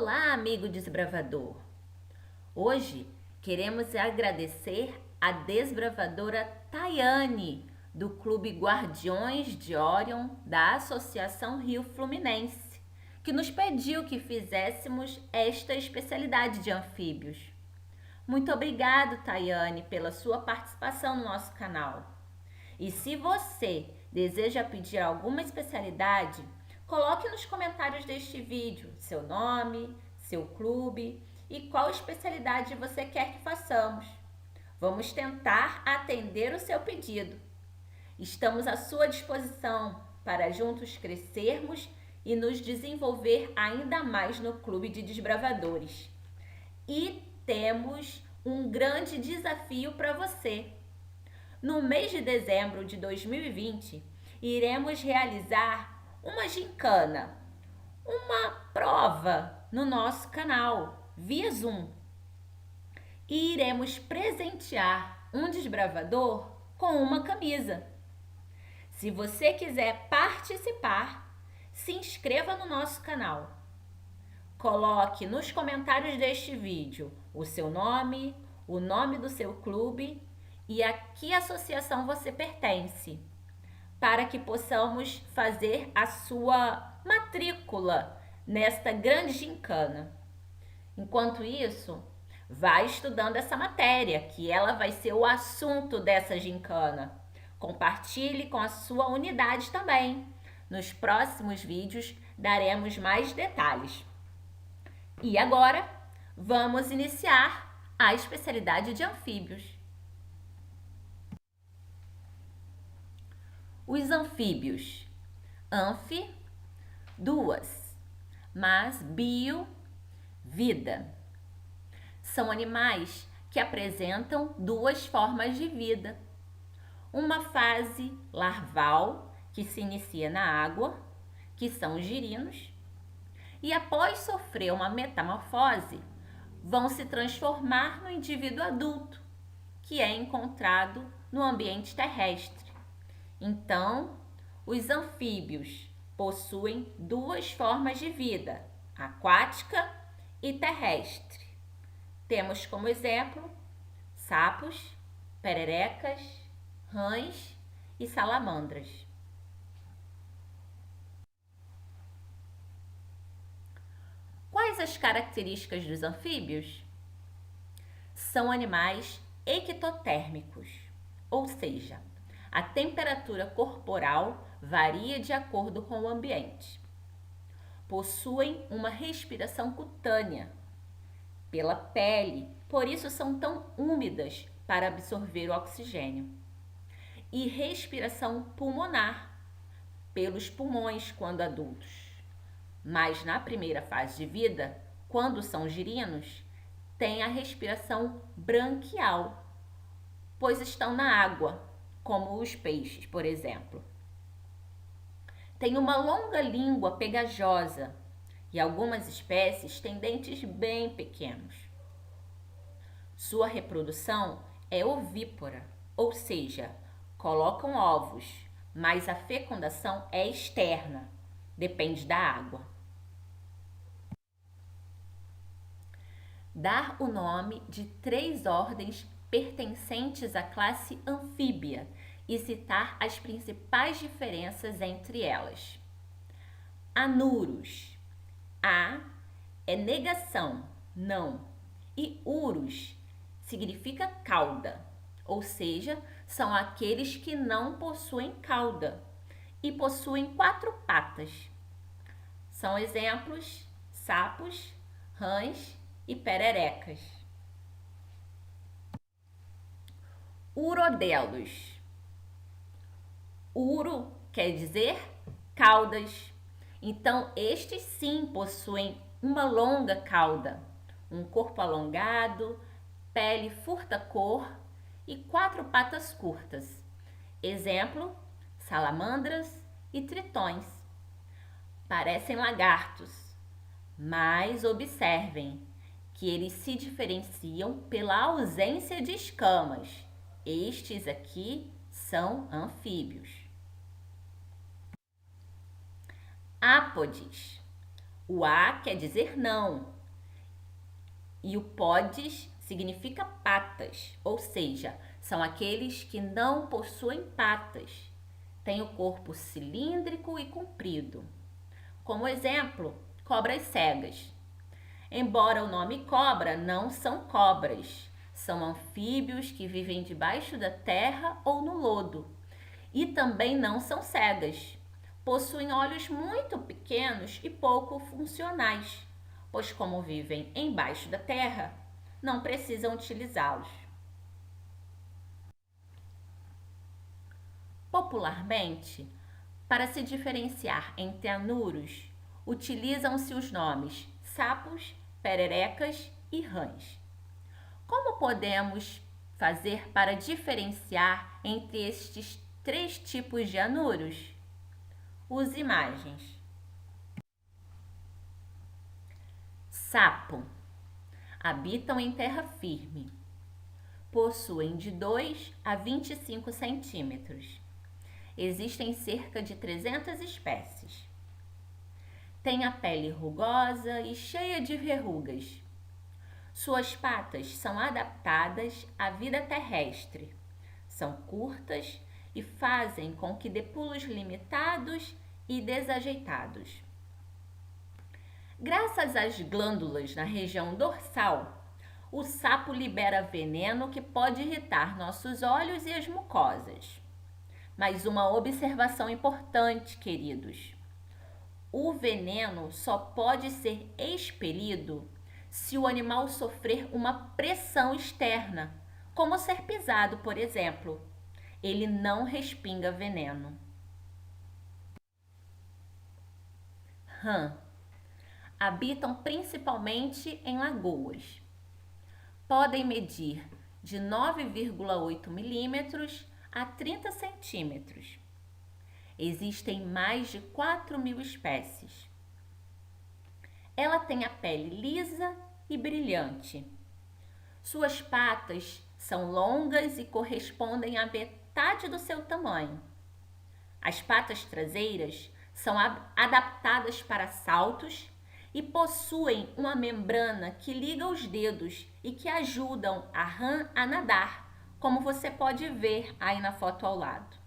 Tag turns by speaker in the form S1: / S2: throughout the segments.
S1: Olá, amigo desbravador! Hoje queremos agradecer a desbravadora Tayane, do Clube Guardiões de Orion da Associação Rio Fluminense, que nos pediu que fizéssemos esta especialidade de anfíbios. Muito obrigado, Tayane, pela sua participação no nosso canal. E se você deseja pedir alguma especialidade, coloque nos comentários deste vídeo seu nome, seu clube e qual especialidade você quer que façamos. Vamos tentar atender o seu pedido. Estamos à sua disposição para juntos crescermos e nos desenvolver ainda mais no Clube de Desbravadores. E temos um grande desafio para você. No mês de dezembro de 2020, iremos realizar uma gincana, uma prova no nosso canal, via Zoom. E iremos presentear um desbravador com uma camisa. Se você quiser participar, se inscreva no nosso canal. Coloque nos comentários deste vídeo o seu nome, o nome do seu clube e a que associação você pertence, para que possamos fazer a sua matrícula nesta grande gincana. Enquanto isso, vá estudando essa matéria, que ela vai ser o assunto dessa gincana. Compartilhe com a sua unidade também. Nos próximos vídeos daremos mais detalhes. E agora, vamos iniciar a especialidade de anfíbios. Os anfíbios. Anfi, duas, mas bio, vida. São animais que apresentam duas formas de vida. Uma fase larval, que se inicia na água, que são os girinos, e após sofrer uma metamorfose, vão se transformar no indivíduo adulto, que é encontrado no ambiente terrestre. Então, os anfíbios possuem duas formas de vida, aquática e terrestre. Temos como exemplo sapos, pererecas, rãs e salamandras. Quais as características dos anfíbios? São animais ectotérmicos, ou seja, a temperatura corporal varia de acordo com o ambiente. Possuem uma respiração cutânea pela pele, por isso são tão úmidas para absorver o oxigênio. E respiração pulmonar pelos pulmões quando adultos. Mas na primeira fase de vida, quando são girinos, têm a respiração branquial, pois estão na água, como os peixes, por exemplo. Tem uma longa língua pegajosa e algumas espécies têm dentes bem pequenos. Sua reprodução é ovípara, ou seja, colocam ovos, mas a fecundação é externa, depende da água. Dar o nome de 3 ordens pertencentes à classe anfíbia e citar as principais diferenças entre elas. Anuros. A é negação, não, e urus significa cauda, ou seja, são aqueles que não possuem cauda e possuem 4 patas. São exemplos sapos, rãs e pererecas. Urodelos. Uro quer dizer caudas. Então, estes sim possuem uma longa cauda, um corpo alongado, pele furta-cor e 4 patas curtas. Exemplo, salamandras e tritões. Parecem lagartos, mas observem que eles se diferenciam pela ausência de escamas. Estes aqui são anfíbios. Ápodes. O A quer dizer não. E o podes significa patas, ou seja, são aqueles que não possuem patas. Tem o corpo cilíndrico e comprido. Como exemplo, cobras cegas. Embora o nome cobra, não são cobras. São anfíbios que vivem debaixo da terra ou no lodo. E também não são cegas. Possuem olhos muito pequenos e pouco funcionais, pois como vivem embaixo da terra, não precisam utilizá-los. Popularmente, para se diferenciar entre anuros, utilizam-se os nomes sapos, pererecas e rãs. Como podemos fazer para diferenciar entre estes 3 tipos de anuros? Use imagens. Sapo. Habitam em terra firme. Possuem de 2 a 25 centímetros. Existem cerca de 300 espécies. Tem a pele rugosa e cheia de verrugas. Suas patas são adaptadas à vida terrestre. São curtas e fazem com que dê pulos limitados e desajeitados. Graças às glândulas na região dorsal, o sapo libera veneno que pode irritar nossos olhos e as mucosas. Mas uma observação importante, queridos. O veneno só pode ser expelido se o animal sofrer uma pressão externa, como ser pisado, por exemplo. Ele não respinga veneno. Rã. Habitam principalmente em lagoas. Podem medir de 9,8 milímetros a 30 centímetros. Existem mais de 4.000 espécies. Ela tem a pele lisa e brilhante. Suas patas são longas e correspondem à metade do seu tamanho. As patas traseiras são adaptadas para saltos e possuem uma membrana que liga os dedos e que ajudam a rã a nadar, como você pode ver aí na foto ao lado.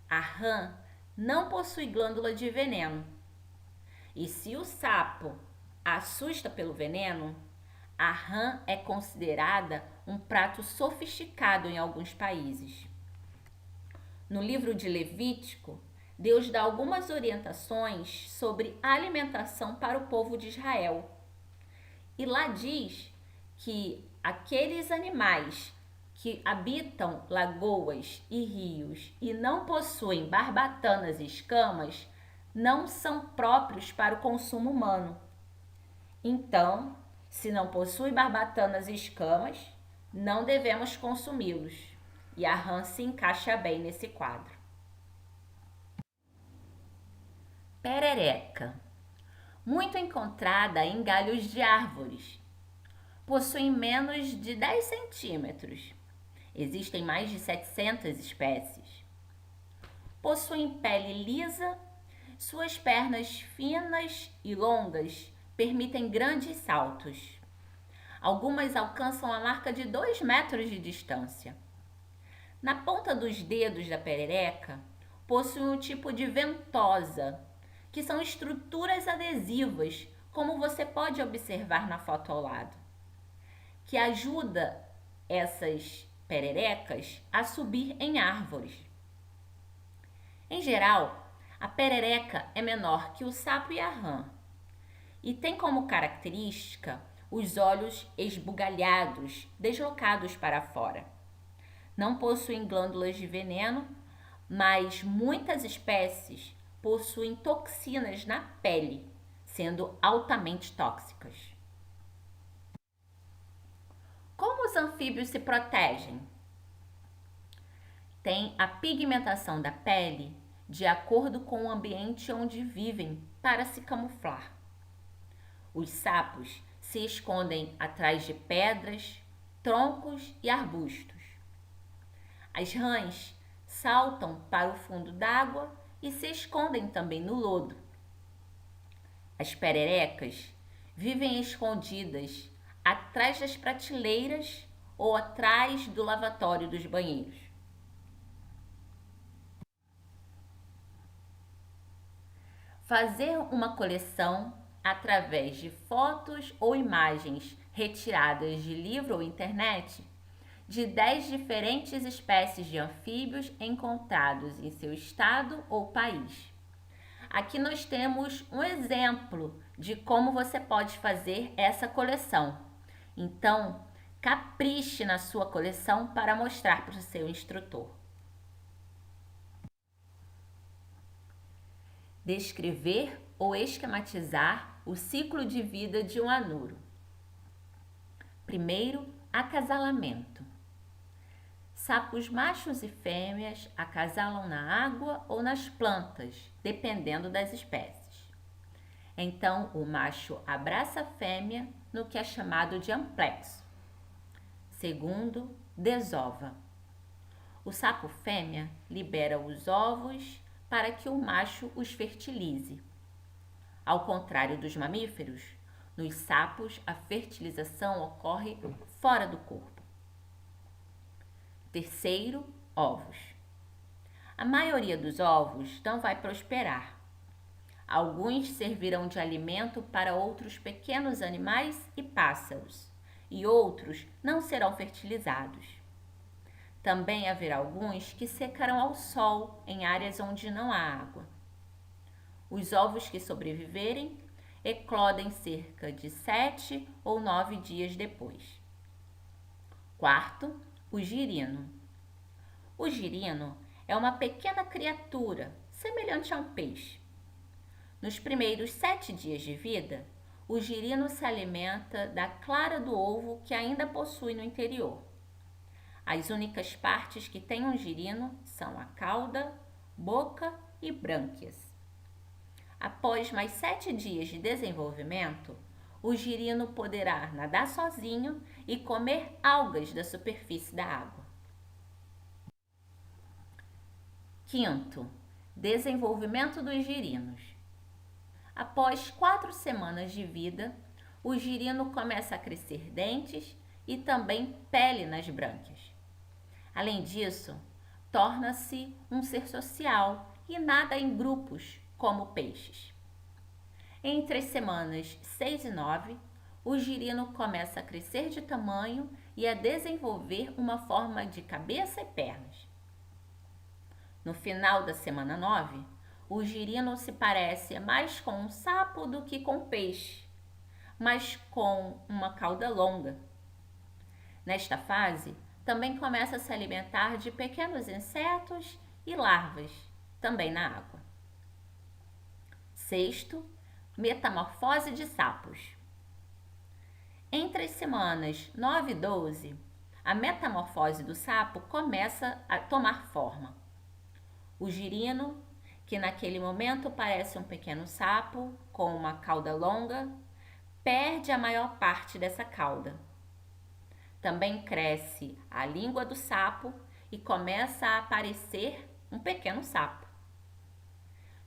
S1: A rã não possui glândula de veneno. E se o sapo assusta pelo veneno, a rã é considerada um prato sofisticado em alguns países. No livro de Levítico, Deus dá algumas orientações sobre alimentação para o povo de Israel. E lá diz que aqueles animais que habitam lagoas e rios e não possuem barbatanas e escamas não são próprios para o consumo humano. Então, se não possui barbatanas e escamas, não devemos consumi-los. E a rã se encaixa bem nesse quadro. Perereca. Muito encontrada em galhos de árvores. Possui menos de 10 centímetros. Existem mais de 700 espécies. Possuem pele lisa. Suas pernas finas e longas permitem grandes saltos. Algumas alcançam a marca de 2 metros de distância. Na ponta dos dedos da perereca, possui um tipo de ventosa, que são estruturas adesivas, como você pode observar na foto ao lado, que ajuda essas pererecas a subir em árvores. Em geral, a perereca é menor que o sapo e a rã e tem como característica os olhos esbugalhados, deslocados para fora. Não possuem glândulas de veneno, mas muitas espécies possuem toxinas na pele, sendo altamente tóxicas. Como os anfíbios se protegem? Tem a pigmentação da pele de acordo com o ambiente onde vivem para se camuflar. Os sapos se escondem atrás de pedras, troncos e arbustos. As rãs saltam para o fundo d'água e se escondem também no lodo. As pererecas vivem escondidas atrás das prateleiras ou atrás do lavatório dos banheiros. Fazer uma coleção através de fotos ou imagens retiradas de livro ou internet de 10 diferentes espécies de anfíbios encontrados em seu estado ou país. Aqui nós temos um exemplo de como você pode fazer essa coleção. Então, capriche na sua coleção para mostrar para o seu instrutor. Descrever ou esquematizar o ciclo de vida de um anuro. Primeiro, acasalamento. Sapos machos e fêmeas acasalam na água ou nas plantas, dependendo das espécies. Então, o macho abraça a fêmea no que é chamado de amplexo. Segundo, desova. O sapo fêmea libera os ovos para que o macho os fertilize. Ao contrário dos mamíferos, nos sapos a fertilização ocorre fora do corpo. Terceiro, ovos. A maioria dos ovos não vai prosperar. Alguns servirão de alimento para outros pequenos animais e pássaros, e outros não serão fertilizados. Também haverá alguns que secarão ao sol em áreas onde não há água. Os ovos que sobreviverem eclodem cerca de 7 ou 9 dias depois. Quarto, o girino. O girino é uma pequena criatura semelhante a um peixe. Nos primeiros 7 dias de vida, o girino se alimenta da clara do ovo que ainda possui no interior. As únicas partes que têm um girino são a cauda, boca e brânquias. Após mais 7 dias de desenvolvimento, o girino poderá nadar sozinho e comer algas da superfície da água. Quinto, desenvolvimento dos girinos. Após 4 semanas de vida, o girino começa a crescer dentes e também pele nas brânquias. Além disso, torna-se um ser social e nada em grupos, como peixes. Entre as semanas 6 e 9, o girino começa a crescer de tamanho e a desenvolver uma forma de cabeça e pernas. No final da semana 9, o girino se parece mais com um sapo do que com um peixe, mas com uma cauda longa. Nesta fase, também começa a se alimentar de pequenos insetos e larvas, também na água. Sexto, metamorfose de sapos. Entre as semanas 9 e 12, a metamorfose do sapo começa a tomar forma. O girino, que naquele momento parece um pequeno sapo com uma cauda longa, perde a maior parte dessa cauda. Também cresce a língua do sapo e começa a aparecer um pequeno sapo.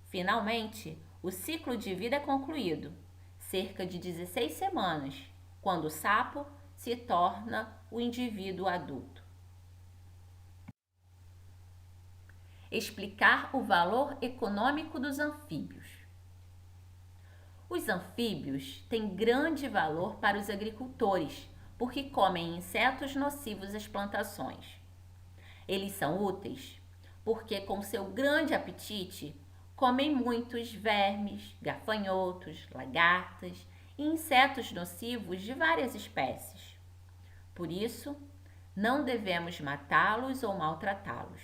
S1: Finalmente, o ciclo de vida é concluído, cerca de 16 semanas, quando o sapo se torna o indivíduo adulto. Explicar o valor econômico dos anfíbios. Os anfíbios têm grande valor para os agricultores, porque comem insetos nocivos às plantações. Eles são úteis porque, com seu grande apetite, comem muitos vermes, gafanhotos, lagartas e insetos nocivos de várias espécies. Por isso, não devemos matá-los ou maltratá-los.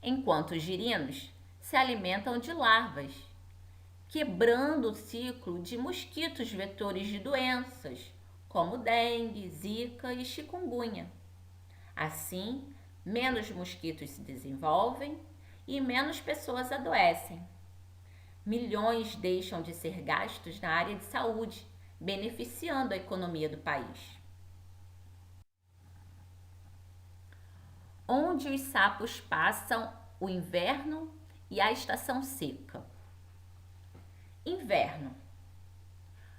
S1: Enquanto os girinos se alimentam de larvas, quebrando o ciclo de mosquitos vetores de doenças, como dengue, zika e chikungunya. Assim, menos mosquitos se desenvolvem e menos pessoas adoecem. Milhões deixam de ser gastos na área de saúde, beneficiando a economia do país. Onde os sapos passam o inverno e a estação seca. Inverno.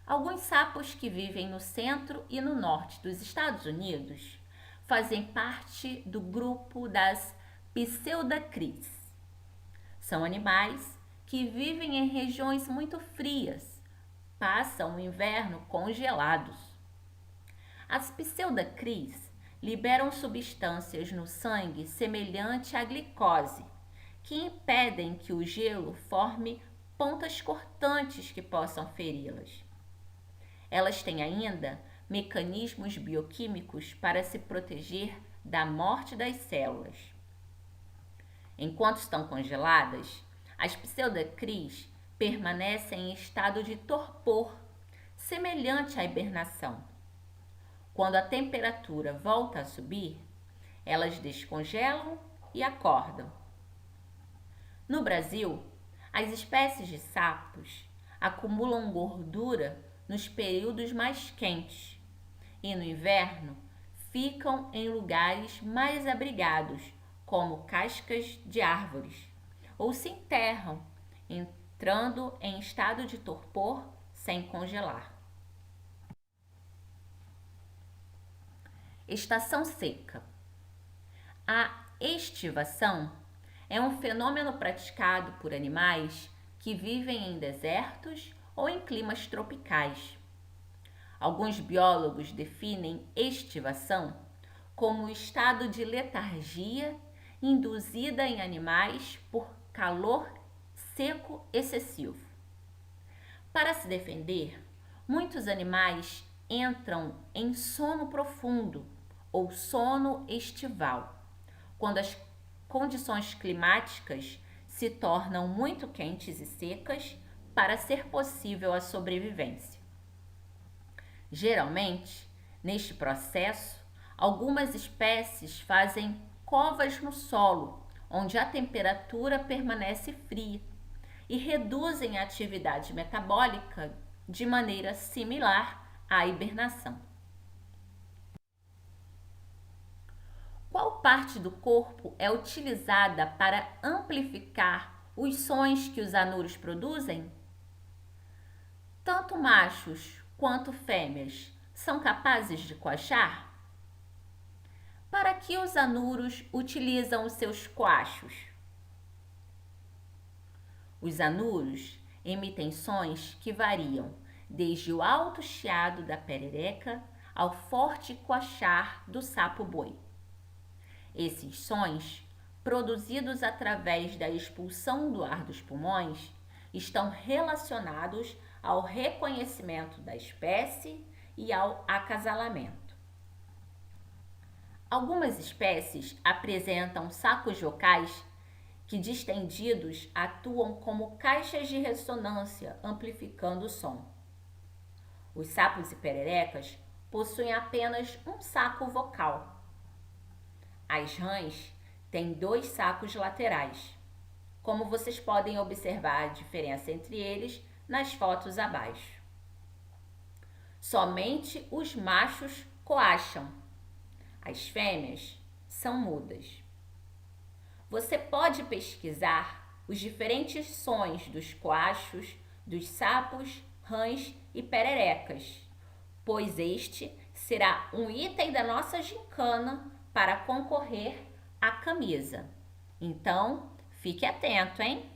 S1: Alguns sapos que vivem no centro e no norte dos Estados Unidos fazem parte do grupo das Pseudacris. São animais que vivem em regiões muito frias, passam o inverno congelados. As Pseudacris liberam substâncias no sangue semelhante à glicose, que impedem que o gelo forme pontas cortantes que possam feri-las. Elas têm ainda mecanismos bioquímicos para se proteger da morte das células. Enquanto estão congeladas, as pseudacris permanecem em estado de torpor, semelhante à hibernação. Quando a temperatura volta a subir, elas descongelam e acordam. No Brasil, as espécies de sapos acumulam gordura nos períodos mais quentes e no inverno ficam em lugares mais abrigados, como cascas de árvores, ou se enterram, entrando em estado de torpor sem congelar. Estação seca. A estivação é um fenômeno praticado por animais que vivem em desertos ou em climas tropicais. Alguns biólogos definem estivação como o estado de letargia induzida em animais por calor seco excessivo. Para se defender, muitos animais entram em sono profundo ou sono estival, quando as condições climáticas se tornam muito quentes e secas para ser possível a sobrevivência. Geralmente, neste processo, algumas espécies fazem covas no solo, onde a temperatura permanece fria, e reduzem a atividade metabólica de maneira similar à hibernação. Qual parte do corpo é utilizada para amplificar os sons que os anuros produzem? Tanto machos quanto fêmeas são capazes de coachar? Para que os anuros utilizam os seus coachos? Os anuros emitem sons que variam desde o alto chiado da perereca ao forte coachar do sapo-boi. Esses sons, produzidos através da expulsão do ar dos pulmões, estão relacionados ao reconhecimento da espécie e ao acasalamento. Algumas espécies apresentam sacos vocais que, distendidos, atuam como caixas de ressonância, amplificando o som. Os sapos e pererecas possuem apenas um saco vocal. As rãs têm 2 sacos laterais, como vocês podem observar a diferença entre eles nas fotos abaixo. Somente os machos coacham. As fêmeas são mudas. Você pode pesquisar os diferentes sons dos coachos dos sapos, rãs e pererecas, pois este será um item da nossa gincana para concorrer à camisa. Então, fique atento, hein?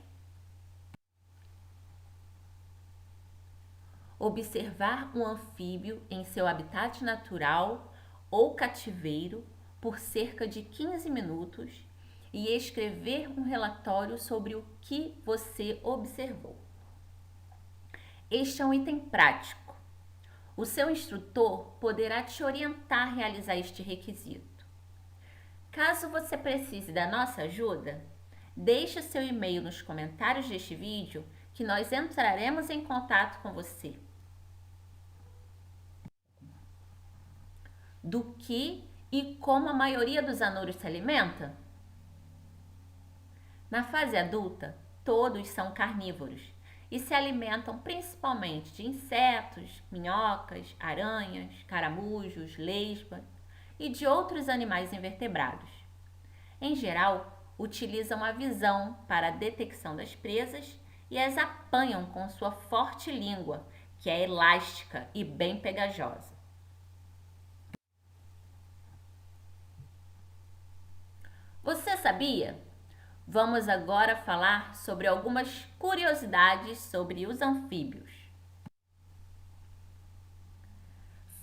S1: Observar um anfíbio em seu habitat natural ou cativeiro por cerca de 15 minutos e escrever um relatório sobre o que você observou. Este é um item prático. O seu instrutor poderá te orientar a realizar este requisito. Caso você precise da nossa ajuda, deixe seu e-mail nos comentários deste vídeo que nós entraremos em contato com você. Do que e como a maioria dos anuros se alimenta? Na fase adulta, todos são carnívoros e se alimentam principalmente de insetos, minhocas, aranhas, caramujos, lesmas e de outros animais invertebrados. Em geral, utilizam a visão para a detecção das presas e as apanham com sua forte língua, que é elástica e bem pegajosa. Você sabia? Vamos agora falar sobre algumas curiosidades sobre os anfíbios.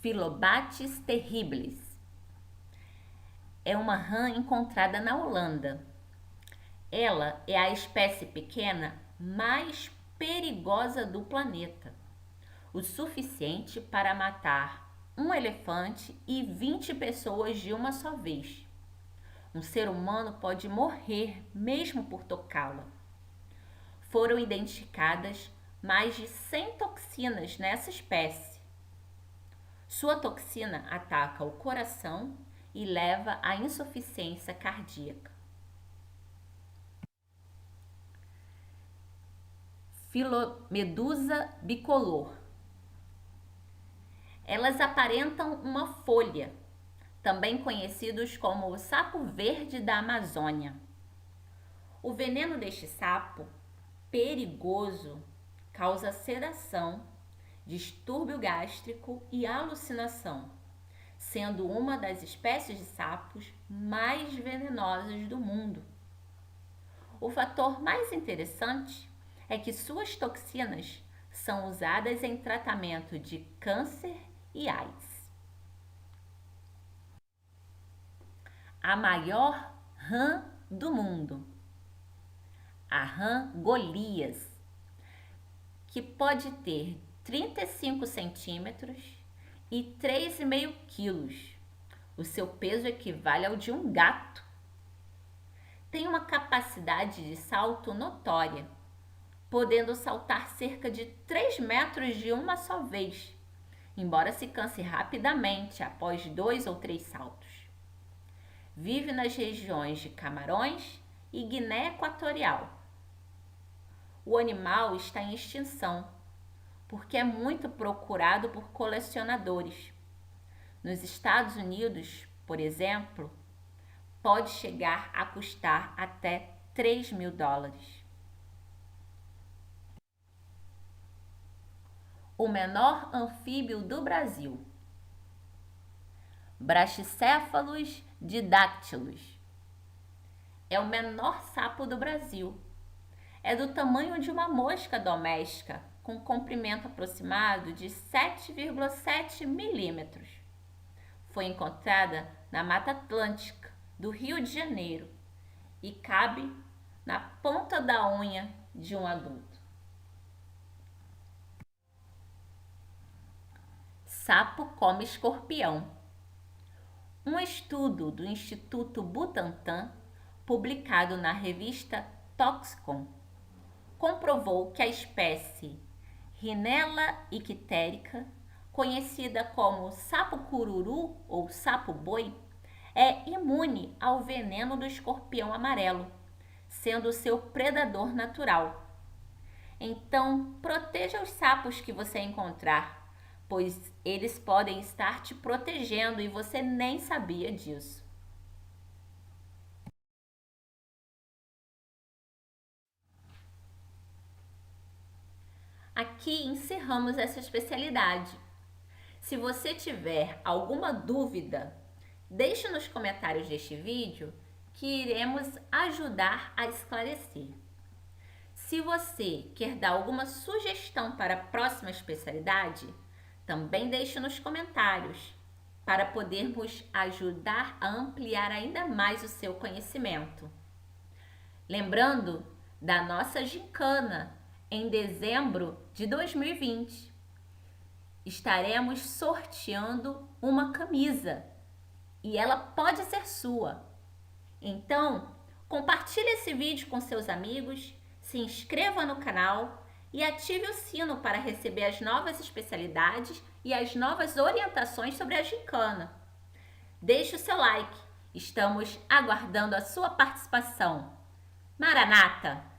S1: Phyllobates terribilis é uma rã encontrada na Holanda. Ela é a espécie pequena mais perigosa do planeta, o suficiente para matar um elefante e 20 pessoas de uma só vez. Um ser humano pode morrer mesmo por tocá-la. Foram identificadas mais de 100 toxinas nessa espécie. Sua toxina ataca o coração e leva à insuficiência cardíaca. Filomedusa bicolor. Elas aparentam uma folha, também conhecidos como o sapo verde da Amazônia. O veneno deste sapo, perigoso, causa sedação, distúrbio gástrico e alucinação, sendo uma das espécies de sapos mais venenosas do mundo. O fator mais interessante é que suas toxinas são usadas em tratamento de câncer e AIDS. A maior rã do mundo, a rã Golias, que pode ter 35 centímetros e 3,5 quilos. O seu peso equivale ao de um gato. Tem uma capacidade de salto notória, podendo saltar cerca de 3 metros de uma só vez, embora se canse rapidamente após 2 ou 3 saltos. Vive nas regiões de Camarões e Guiné Equatorial. O animal está em extinção, porque é muito procurado por colecionadores. Nos Estados Unidos, por exemplo, pode chegar a custar até $3.000. O menor anfíbio do Brasil. Brachycephalus didáctilos. É o menor sapo do Brasil. É do tamanho de uma mosca doméstica, com comprimento aproximado de 7,7 milímetros. Foi encontrada na Mata Atlântica do Rio de Janeiro e cabe na ponta da unha de um adulto. Sapo come escorpião. Um estudo do Instituto Butantan, publicado na revista Toxicon, comprovou que a espécie Rhinella icterica, conhecida como sapo cururu ou sapo boi, é imune ao veneno do escorpião amarelo, sendo seu predador natural. Então, proteja os sapos que você encontrar, pois eles podem estar te protegendo e você nem sabia disso. Aqui encerramos essa especialidade. Se você tiver alguma dúvida, deixe nos comentários deste vídeo que iremos ajudar a esclarecer. Se você quer dar alguma sugestão para a próxima especialidade, também deixe nos comentários para podermos ajudar a ampliar ainda mais o seu conhecimento. Lembrando da nossa gincana em dezembro de 2020. Estaremos sorteando uma camisa e ela pode ser sua. Então, compartilhe esse vídeo com seus amigos, se inscreva no canal e ative o sino para receber as novas especialidades e as novas orientações sobre a gincana. Deixe o seu like, estamos aguardando a sua participação. Maranata!